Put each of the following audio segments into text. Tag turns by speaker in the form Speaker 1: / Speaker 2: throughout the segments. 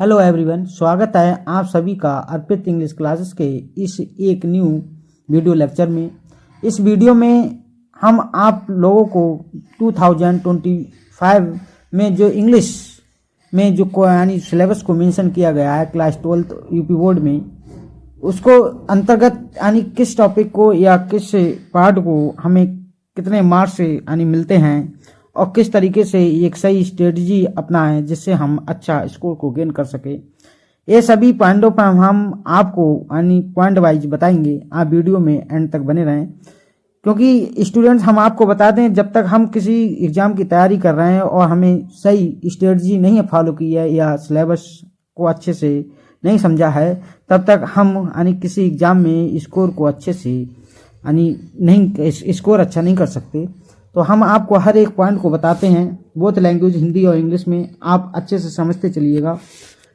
Speaker 1: Hello everyone, स्वागत है आप सभी का अर्पित इंग्लिश क्लासेस के इस एक न्यू वीडियो लेक्चर में। इस वीडियो में हम आप लोगों को 2025 में जो इंग्लिश में जो यानी सिलेबस को मेंशन किया गया है क्लास 12 यूपी बोर्ड में, उसको अंतर्गत यानी किस टॉपिक को या किस पार्ट को हमें कितने मार्क्स यानी मिलते हैं और किस तरीके से एक सही स्ट्रेटजी अपनाएं जिससे हम अच्छा स्कोर को गेन कर सके। ये सभी पॉइंटों पर हम आपको यानी पॉइंट वाइज बताएंगे। आप वीडियो में एंड तक बने रहें, क्योंकि स्टूडेंट्स हम आपको बता दें, जब तक हम किसी एग्जाम की तैयारी कर रहे हैं और हमें सही स्ट्रेटजी नहीं फॉलो की है या सिलेबस को अच्छे से नहीं समझा है, तब तक हम यानी किसी एग्जाम में स्कोर को अच्छे से यानी नहीं स्कोर अच्छा नहीं कर सकते। तो हम आपको हर एक पॉइंट को बताते हैं, बोथ लैंग्वेज हिंदी और इंग्लिश में, आप अच्छे से समझते चलिएगा।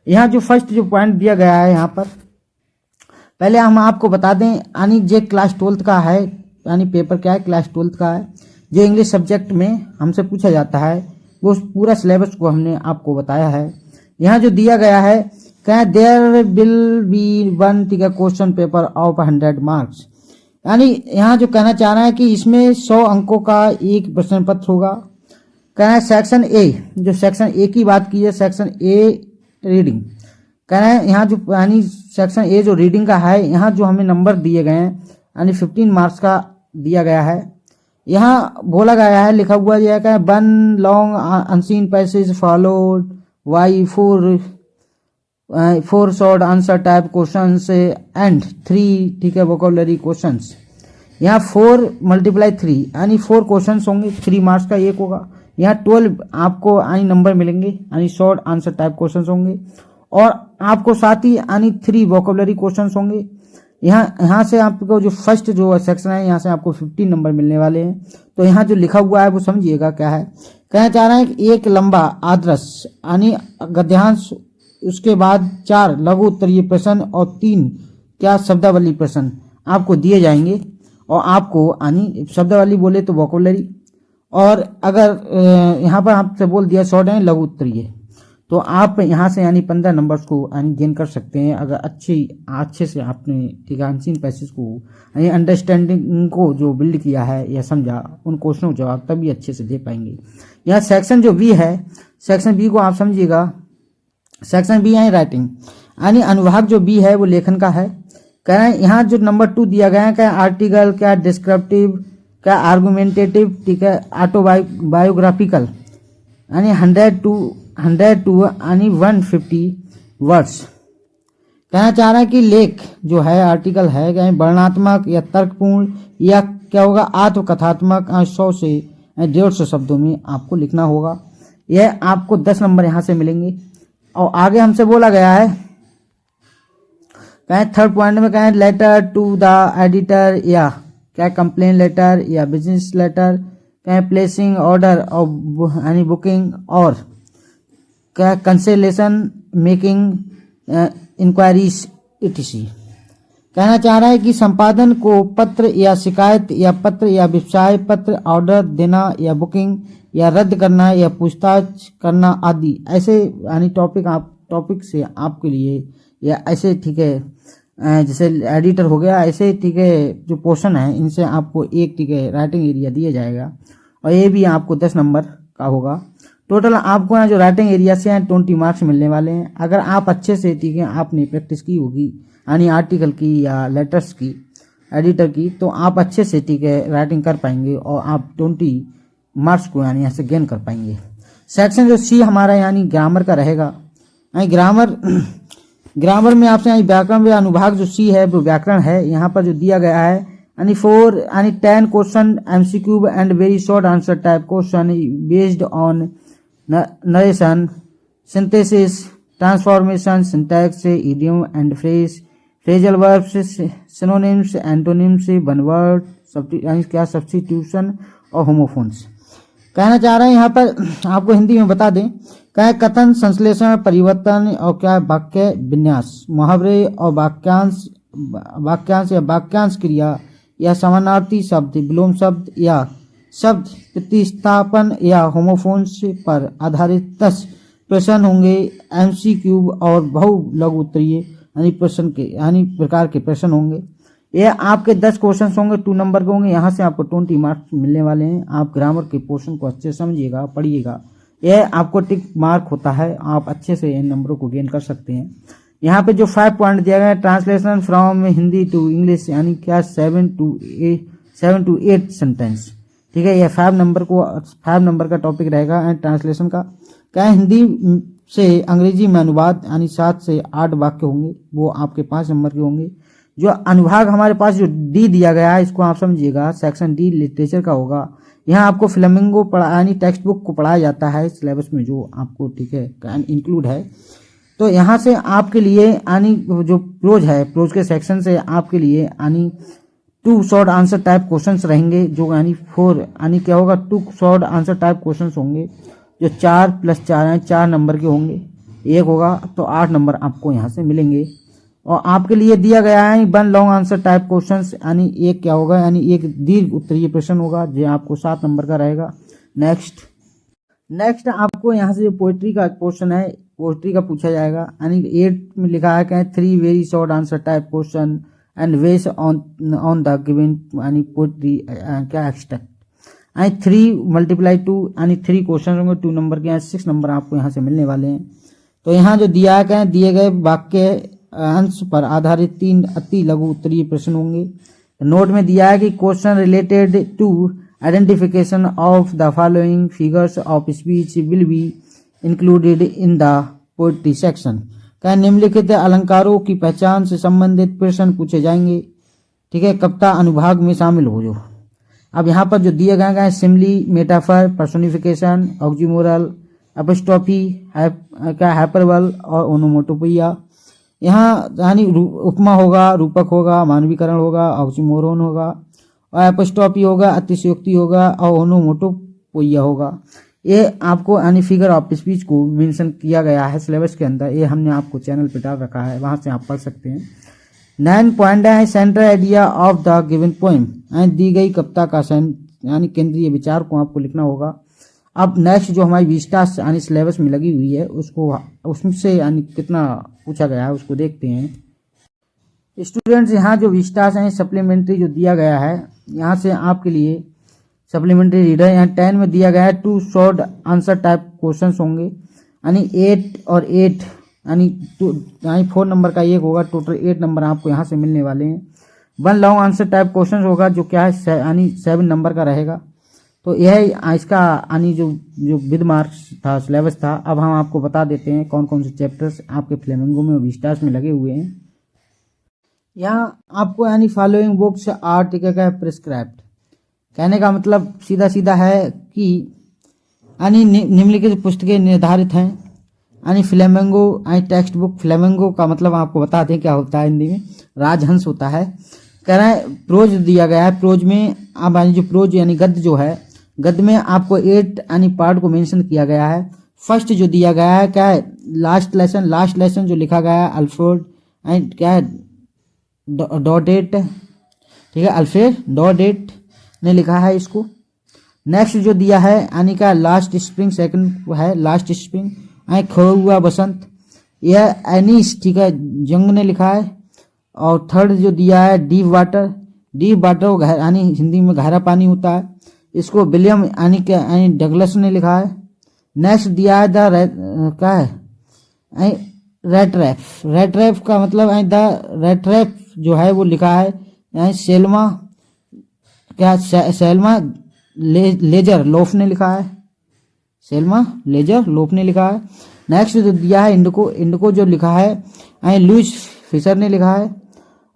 Speaker 1: यहाँ जो फर्स्ट जो पॉइंट दिया गया है, यहाँ पर पहले हम आपको बता दें यानी जो क्लास 12 का है, यानी पेपर क्या है, क्लास 12 का है, जो इंग्लिश सब्जेक्ट में हमसे पूछा जाता है, वो पूरा सिलेबस को हमने आपको बताया है। यहाँ जो दिया गया है, क्या there will be one question paper of 100 marks, यानी यहाँ जो कहना चाह रहा है कि इसमें 100 अंकों का एक प्रश्न पत्र होगा। कहना है सेक्शन ए, जो सेक्शन ए की बात की है, सेक्शन ए रीडिंग, कहना है यहाँ जो यानी सेक्शन ए जो रीडिंग का है, यहाँ जो हमें नंबर दिए गए हैं यानी 15 मार्क्स का दिया गया है। यहाँ बोला गया है, लिखा हुआ यह है, 1 long unseen passage followed by 4 short answer type question and 3 vocabulary questions. यहाँ 4 × 3 यानी 4 क्वेश्चंस होंगे, 3 मार्क्स का एक होगा। यहाँ 12 आपको यानी नंबर मिलेंगे, यानी शॉर्ट आंसर टाइप क्वेश्चंस होंगे, और आपको साथ ही यानी 3 वोकैबुलरी क्वेश्चंस होंगे। यहाँ से आपको जो फर्स्ट जो सेक्शन है, यहाँ से आपको 15 नंबर मिलने वाले हैं। तो यहाँ जो लिखा हुआ है वो समझिएगा क्या है। कहना चाह रहे हैं कि एक लंबा आदर्श यानी गद्यांश, उसके बाद 4 लघु उत्तरीय प्रश्न और 3 शब्दावली प्रश्न आपको दिए जाएंगे, और आपको यानी शब्दावली बोले तो वोकैबुलरी, और अगर यहाँ पर आपसे बोल दिया शॉर्ट है लघु उत्तरीय, तो आप यहाँ से यानी 15 नंबर्स को यानी गेन कर सकते हैं, अगर अच्छे से आपने अनसीन पैसेज को यानी अंडरस्टैंडिंग को जो बिल्ड किया है या समझा, उन क्वेश्चनों को जवाब तभी अच्छे से दे पाएंगे। यहाँ सेक्शन जो बी है, सेक्शन बी को आप समझिएगा। सेक्शन बी है राइटिंग, यानी अनुभाग जो बी है वो लेखन का है। कह रहे हैं यहाँ जो नंबर 2 दिया गया है, क्या आर्टिकल, क्या डिस्क्रिप्टिव, क्या आर्गुमेंटेटिव, बायोग्राफिकल, यानी 100 यानी 150 वर्ड्स। कहना चाह रहा है कि लेख जो है, आर्टिकल है, क्या वर्णनात्मक या तर्कपूर्ण या क्या होगा आत्मकथात्मक, 100 से 150 शब्दों में आपको लिखना होगा। यह आपको 10 नंबर यहाँ से मिलेंगे। और आगे हमसे बोला गया है, कहें थर्ड पॉइंट में, कहें लेटर टू द एडिटर, या क्या कंप्लेन लेटर या बिजनेस लेटर, कहें प्लेसिंग ऑर्डर और यानी बुकिंग, और क्या कंसलेशन मेकिंग इंक्वायरीज etc। कहना चाह रहा है कि संपादन को पत्र या शिकायत या पत्र या व्यवसाय पत्र, ऑर्डर देना या बुकिंग या रद्द करना या पूछताछ करना आदि ऐसे यानी टॉपिक से आपके लिए, या ऐसे जैसे एडिटर हो गया, ऐसे जो पोर्शन है, इनसे आपको एक राइटिंग एरिया दिया जाएगा, और ये भी आपको 10 नंबर का होगा। टोटल आपको यहाँ जो राइटिंग एरिया से 20 मार्क्स मिलने वाले हैं। अगर आप अच्छे से आपने प्रैक्टिस की होगी यानी आर्टिकल की या लेटर्स की, एडिटर की, तो आप अच्छे से राइटिंग कर पाएंगे और आप 20 मार्क्स को यानी यहाँ से गेन कर पाएंगे। सेक्शन जो सी हमारा यानी ग्रामर का रहेगा। यानी ग्रामर में आपसे यानी व्याकरण या अनुभाग जो सी है वो व्याकरण है। यहाँ पर जो दिया गया है यानी 10 question MCQ and very short answer type question based on narration, synthesis, transformation, syntax, idiom and phrase, phrasal verbs, synonyms, antonyms, one word यानी क्या सब्स्टिट्यूशन और होमोफोन्स। कहना चाह रहे हैं यहाँ पर आपको हिंदी में बता दें, क्या कथन, संश्लेषण, परिवर्तन और क्या वाक्य विन्यास, मुहावरे और वाक्यांश या वाक्यांश क्रिया या समानार्थी शब्द, विलोम शब्द या शब्द प्रतिस्थापन या होमोफोन्स पर आधारित 10 प्रश्न होंगे MCQ और बहु लघु उत्तरीय यानी प्रश्न के यानी प्रकार के प्रश्न होंगे। ये आपके 10 क्वेश्चन होंगे, 2 नंबर के होंगे। यहाँ से आपको 20 मार्क्स मिलने वाले हैं। आप ग्रामर के पोर्शन को अच्छे से समझिएगा, पढ़िएगा। यह आपको टिक मार्क होता है, आप अच्छे से इन नंबरों को गेन कर सकते हैं। यहाँ पे जो 5 पॉइंट दिया गया है, translation from Hindi to English यानी क्या 7 to 8 सेंटेंस। ठीक है, यह 5 नंबर का टॉपिक रहेगा। एंड ट्रांसलेशन का क्या हिंदी से अंग्रेजी में अनुवाद यानी 7 से 8 वाक्य होंगे, वो आपके 5 नंबर के होंगे। जो अनुभाग हमारे पास जो डी दिया गया है, इसको आप समझिएगा, सेक्शन डी लिटरेचर का होगा। यहाँ आपको फ्लेमिंगो यानी टेक्स्ट बुक को पढ़ाया जाता है सिलेबस में, जो आपको ठीक है इंक्लूड है। तो यहाँ से आपके लिए यानी जो प्रोज है, प्रोज के सेक्शन से आपके लिए यानी 2 शॉर्ट आंसर टाइप क्वेश्चंस रहेंगे, जो यानी 4 यानी क्या होगा 2 शॉर्ट आंसर टाइप क्वेश्चंस होंगे, जो 4 + 4 है 4 नंबर के होंगे। एक होगा तो 8 नंबर आपको यहाँ से मिलेंगे। और आपके लिए दिया गया है 1 लॉन्ग आंसर टाइप क्वेश्चंस यानी एक क्या होगा यानी एक दीर्घ उत्तरीय प्रश्न होगा, जो आपको 7 नंबर का रहेगा। नेक्स्ट आपको यहाँ से जो पोइट्री का क्वेश्चन है, पोइट्री का पूछा जाएगा। यानी 8 में लिखा है क्या 3 very short answer type question and based on the given यानी पोइट्री क्या एक्सट्रैक्ट यानी 3 × 2 यानी 3 क्वेश्चन होंगे 2 नंबर के, 6 नंबर आपको यहाँ से मिलने वाले हैं। तो यहाँ जो दिया है दिए गए वाक्य अंश पर आधारित 3 अति लघु उत्तरीय प्रश्न होंगे। नोट में दिया है कि question related to identification of the following figures of speech will be included in the poetry section. क्या निम्नलिखित अलंकारों की पहचान से संबंधित प्रश्न पूछे जाएंगे। ठीक है, कविता अनुभाग में शामिल हो जो। अब यहाँ पर जो दिए गए हैं सिमली, मेटाफर, पर्सोनिफिकेशन, ऑक्सीमोरल, एपिस्ट्रोफी, हाइपरबल और ओनोमोटोपोइया। यहाँ यानी उपमा होगा, रूपक होगा, मानवीकरण होगा, ऑक्सीमोरोन होगा और एपिस्ट्रोफी होगा, अतिशयोक्ति होगा और ओनोमोटोपोइया होगा। ये आपको यानी फिगर ऑफ स्पीच को मेंशन किया गया है सिलेबस के अंदर। ये हमने आपको चैनल पे डाल रखा है, वहां से आप पढ़ सकते हैं। 9 पॉइंट है central idea of the given poem यानी दी गई कविता का यानी केंद्रीय विचार को आपको लिखना होगा। अब नेक्स्ट जो हमारी विस्टास यानी सिलेबस में लगी हुई है उसको उससे यानी कितना पूछा गया है उसको देखते हैं। स्टूडेंट्स यहाँ जो विस्टास है सप्लीमेंट्री जो दिया गया है, यहाँ से आपके लिए सप्लीमेंट्री रीडर यहाँ 10 में दिया गया है 2 शॉर्ट आंसर टाइप क्वेश्चंस होंगे यानी 8 और 8 यानी 4 नंबर का एक होगा। टोटल 8 नंबर आपको यहाँ से मिलने वाले हैं। 1 लॉन्ग आंसर टाइप क्वेश्चन होगा जो क्या है यानी 7 नंबर का रहेगा। तो यह इसका यानी जो विद मार्क्स था सिलेबस था। अब हम आपको बता देते हैं कौन कौन से चैप्टर्स आपके फ्लेमिंगो में विस्टास में लगे हुए हैं। यहाँ आपको यानी फॉलोइंग बुक्स आर टिकट है प्रिस्क्राइब्ड। कहने का मतलब सीधा सीधा है कि यानी निम्नलिखित पुस्तकें निर्धारित हैं यानी फ्लेमिंगो यानी टेक्स्ट बुक। फ्लेमिंगो का मतलब आपको बता दें क्या होता है, हिंदी में राजहंस होता है। कह रहे हैं प्रोज दिया गया है, प्रोज में अब यानी जो प्रोज यानी गद्य जो है, गद्य में आपको 8 यानी पार्ट को मेंशन किया गया है। फर्स्ट जो दिया गया है क्या है लास्ट लेसन जो लिखा गया है अल्फ्रेड एंड क्या है डॉडेट। ठीक है, अल्फ्रेड डॉडेट ने लिखा है इसको। नेक्स्ट जो दिया है यानी क्या लास्ट स्प्रिंग, सेकंड है लास्ट स्प्रिंग यानी खोया हुआ बसंत, यह एनिस ठीक है जंग ने लिखा है। और थर्ड जो दिया है डीप वाटर यानी हिंदी में गहरा पानी होता है, इसको विलियम यानी क्या यानी डगलस ने लिखा है। नेक्स्ट दिया है द क्या है रेट्रैप का मतलब द रेट्रैप जो है वो लिखा है यानी सेल्मा लेजर लोफ ने लिखा है, सेल्मा लेजर लोफ ने लिखा है। नेक्स्ट जो दिया है इंडिको जो लिखा है यानी लुइस फिशर ने लिखा है।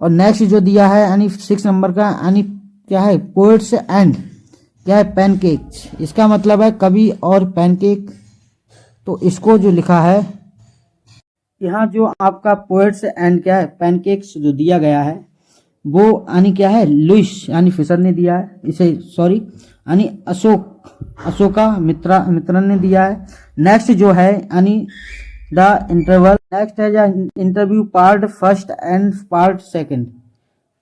Speaker 1: और नेक्स्ट जो दिया है यानी 6 नंबर का यानी क्या है पोएट्स एंड क्या है पैनकेक्स, इसका मतलब है कवि और पैनकेक। तो इसको जो लिखा है यहाँ जो आपका पोएट्स एंड क्या है पैनकेक्स जो दिया गया है वो यानी क्या है लुइस यानी फिशर ने दिया है इसे, सॉरी यानी अशोका मित्रन ने दिया है। नेक्स्ट जो है यानी द इंटरवल, नेक्स्ट है interview part first and part second.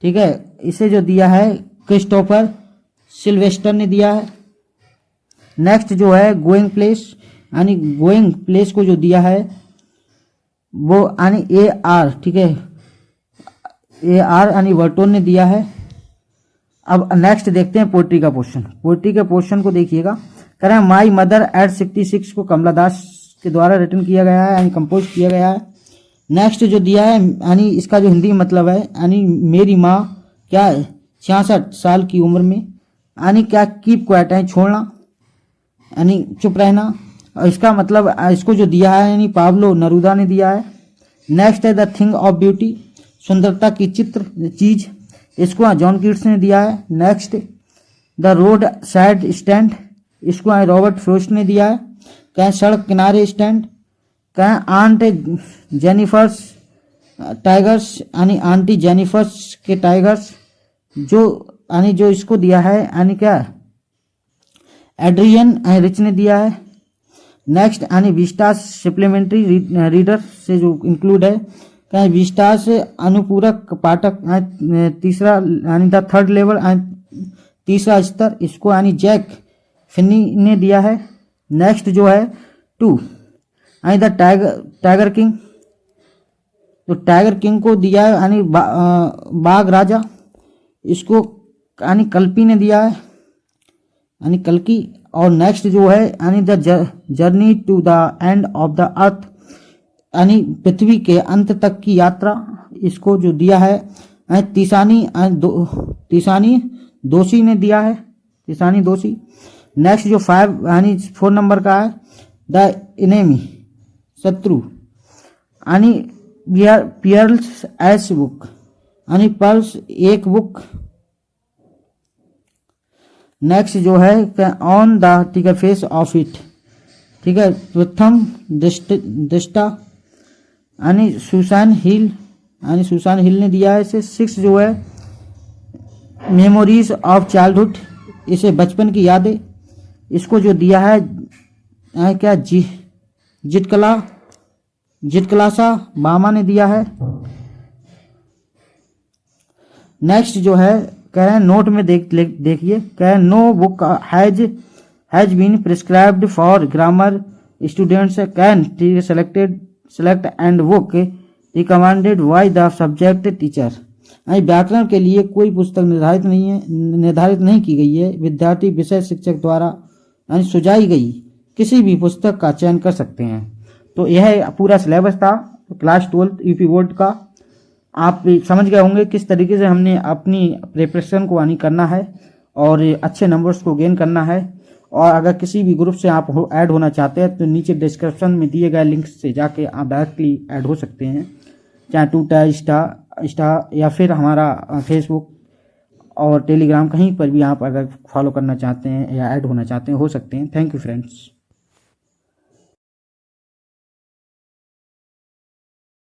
Speaker 1: ठीक है, इसे जो दिया है क्रिस्टोफर सिल्वेस्टर ने दिया है। नेक्स्ट जो है गोइंग प्लेस यानी गोइंग प्लेस को जो दिया है वो यानी ए आर, ठीक है, ए आर यानी वर्टोन ने दिया है। अब नेक्स्ट देखते हैं पोएट्री का पोर्शन। पोएट्री के पोर्शन को देखिएगा, कह रहे हैं माई मदर एट 66 को कमला दास के द्वारा रिटन किया गया है यानी कंपोज किया गया है। नेक्स्ट जो दिया है यानी इसका जो हिंदी मतलब है यानी मेरी माँ क्या है 66 साल की उम्र में, यानी क्या कीप क्वाइट है छोड़ना यानी चुप रहना। और इसका मतलब इसको जो दिया है यानी पाब्लो नरूदा ने दिया है। नेक्स्ट है द थिंग ऑफ ब्यूटी, सुंदरता की चित्र चीज, इसको जॉन कीट्स ने दिया है। Next the road side stand, इसको रॉबर्ट फ्रोस्ट ने दिया है। कहें सड़क किनारे स्टैंड, कहें आंट जेनिफर्स टाइगर्स यानी आंटी जेनिफर्स के टाइगर्स, जो यानी जो इसको दिया है यानी क्या एड्रियन रिच ने दिया है। नेक्स्ट यानी विस्टास सप्लीमेंट्री रीडर से जो इंक्लूड है, कहें विस्टास अनुपूरक पाठक, तीसरा यानी द थर्ड लेवल तीसरा स्तर, इसको यानी जैक फिनी ने दिया है। नेक्स्ट जो है 2 यानी द टाइगर किंग, तो टाइगर किंग को दिया है यानी बाघ राजा, इसको यानी कल्पी ने दिया है यानी कल्की। और नेक्स्ट जो है यानी the journey to the end of the earth यानी पृथ्वी के अंत तक की यात्रा, इसको जो दिया है तीसानी दोषी ने दिया है, तीसानी दोषी। नेक्स्ट जो 5 यानी 4 नंबर का है द इनेमी शत्रु यानी पियर्स एस बुक यानी पर्ल्स एक बुक। नेक्स्ट जो है ऑन द, ठीक है, फेस ऑफ इट, ठीक है, प्रथम दृष्टा यानी सुसान हिल ने दिया है इसे। 6 जो है मेमोरीज ऑफ चाइल्डहुड, इसे बचपन की यादें, इसको जो दिया है क्या जिटकलासा बामा ने दिया है। नेक्स्ट जो है कह रहे हैं नोट में देखिए, कह रहे हैं no book has been prescribed for grammar students can select and book recommended by the subject teacher, यानी व्याकरण के लिए कोई पुस्तक निर्धारित नहीं की गई है, विद्यार्थी विषय शिक्षक द्वारा यानी सुझाई गई किसी भी पुस्तक का चयन कर सकते हैं। तो यह पूरा सिलेबस था क्लास 12 यूपी बोर्ड का। आप समझ गए होंगे किस तरीके से हमने अपनी प्रिपरेशन को यानी करना है और अच्छे नंबर्स को गेन करना है। और अगर किसी भी ग्रुप से आप ऐड होना चाहते हैं तो नीचे डिस्क्रिप्शन में दिए गए लिंक से जाके आप डायरेक्टली ऐड हो सकते हैं, चाहे ट्विटर इंस्टा या फिर हमारा फेसबुक और टेलीग्राम, कहीं पर भी आप अगर फॉलो करना चाहते हैं या ऐड होना चाहते हैं हो सकते हैं। Thank you friends.